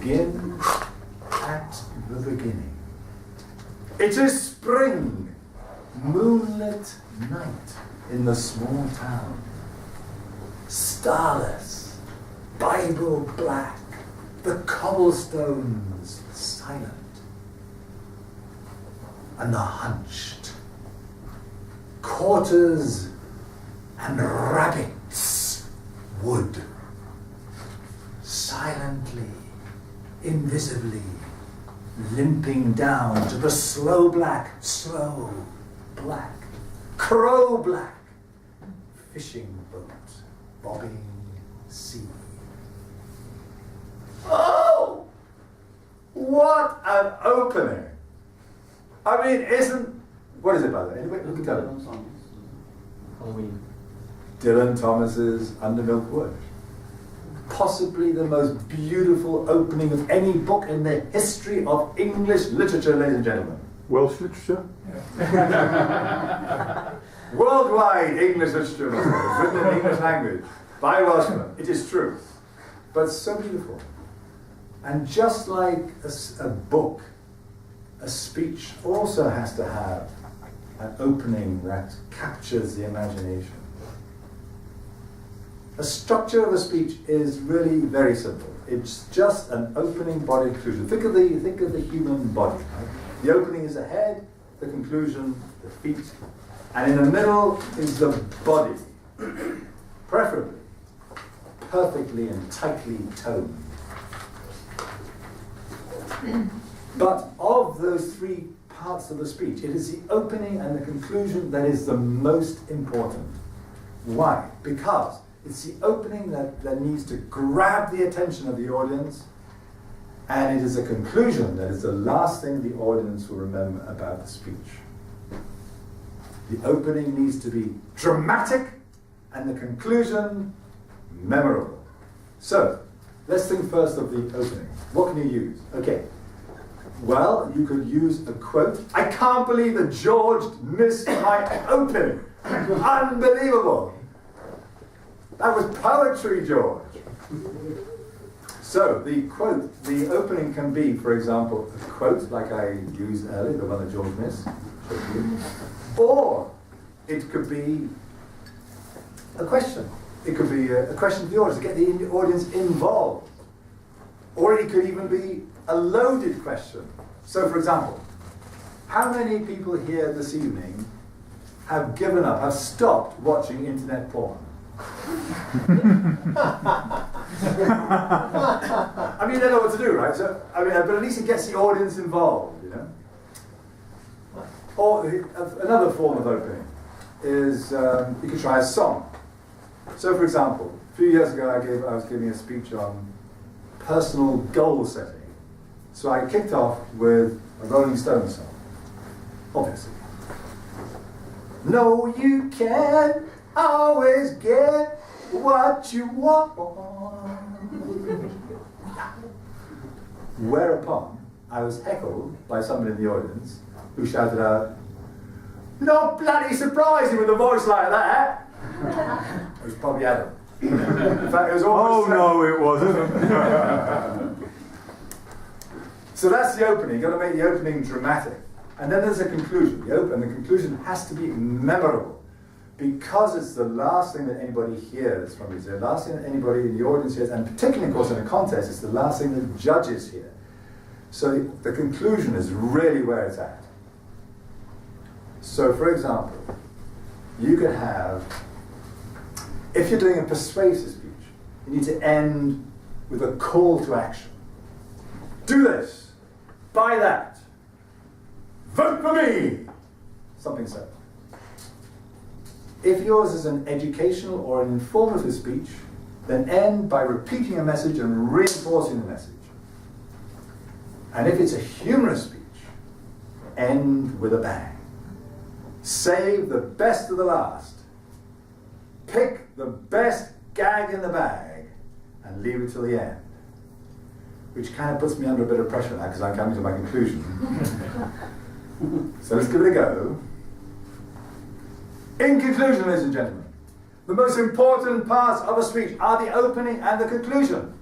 begin at the beginning. It is spring, moonlit night in the small town. Starless, Bible black, the cobblestones silent, and the hunched quarters and rabbits wood, silently, invisibly, limping down to the slow black, crow black, fishing boat, bobbing sea. Oh! What an opening! I mean, what is it, by the way? Anybody who can tell it? Halloween. Dylan Thomas's Under Milk Wood. Possibly the most beautiful opening of any book in the history of English literature, ladies and gentlemen. Welsh literature? Worldwide English literature, written in English language by Welshmen. It is true. But so beautiful. And just like a book, a speech also has to have an opening that captures the imagination. The structure of a speech is really very simple. It's just an opening body conclusion. Think of the human body. Right? The opening is the head, the conclusion, the feet, and in the middle is the body, preferably perfectly and tightly toned. But of those three parts of the speech, it is the opening and the conclusion that is the most important. Why? Because it's the opening that needs to grab the attention of the audience, and it is a conclusion that is the last thing the audience will remember about the speech. The opening needs to be dramatic, and the conclusion memorable. So, let's think first of the opening. What can you use? Okay. Well, you could use a quote. I can't believe that George missed my opening. Unbelievable. That was poetry, George. So the quote, the opening can be, for example, a quote like I used earlier, the one that George missed, or it could be a question. It could be a question to the audience, to get the audience involved. Or it could even be a loaded question. So, for example, how many people here this evening have given up, have stopped watching internet porn? I mean, they don't know what to do, right? So, I mean, but at least it gets the audience involved, you know. Or another form of opening is you could try a song. So, for example, a few years ago, I was giving a speech on personal goal setting. So I kicked off with a Rolling Stones song, obviously. No, you can't always get what you want. Whereupon, I was heckled by somebody in the audience who shouted out, "Not bloody surprising with a voice like that." It was probably Adam. In fact, it was almost... Oh, no, it wasn't. So that's the opening. You've got to make the opening dramatic. And then there's a conclusion. The conclusion has to be memorable, because it's the last thing that anybody hears from you. It's the last thing that anybody in the audience hears, and particularly, of course, in a contest, it's the last thing that judges hear. So the conclusion is really where it's at. So, for example, you could have, if you're doing a persuasive speech, you need to end with a call to action. Do this. Buy that. Vote for me. Something so. If yours is an educational or an informative speech, then end by repeating a message and reinforcing the message. And if it's a humorous speech, end with a bang. Save the best of the last. Pick the best gag in the bag and leave it till the end. Which kind of puts me under a bit of pressure now because I'm coming to my conclusion. So let's give it a go. In conclusion, ladies and gentlemen, the most important parts of a speech are the opening and the conclusion.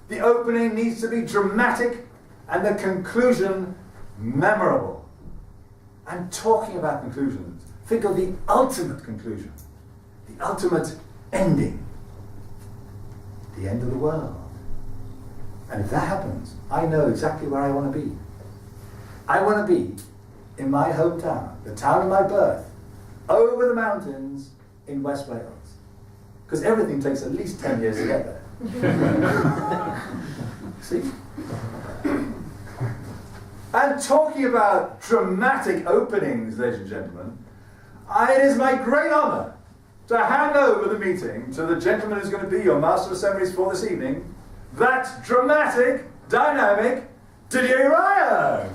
The opening needs to be dramatic and the conclusion memorable. And talking about conclusions, think of the ultimate conclusion, the ultimate ending, the end of the world. And if that happens, I know exactly where I want to be. I want to be in my hometown, the town of my birth, over the mountains in West Wales. Because everything takes at least 10 years to get there. See? And talking about dramatic openings, ladies and gentlemen, it is my great honour to hand over the meeting to the gentleman who's going to be your Master of Ceremonies for this evening, that dramatic, dynamic Didier Ryan.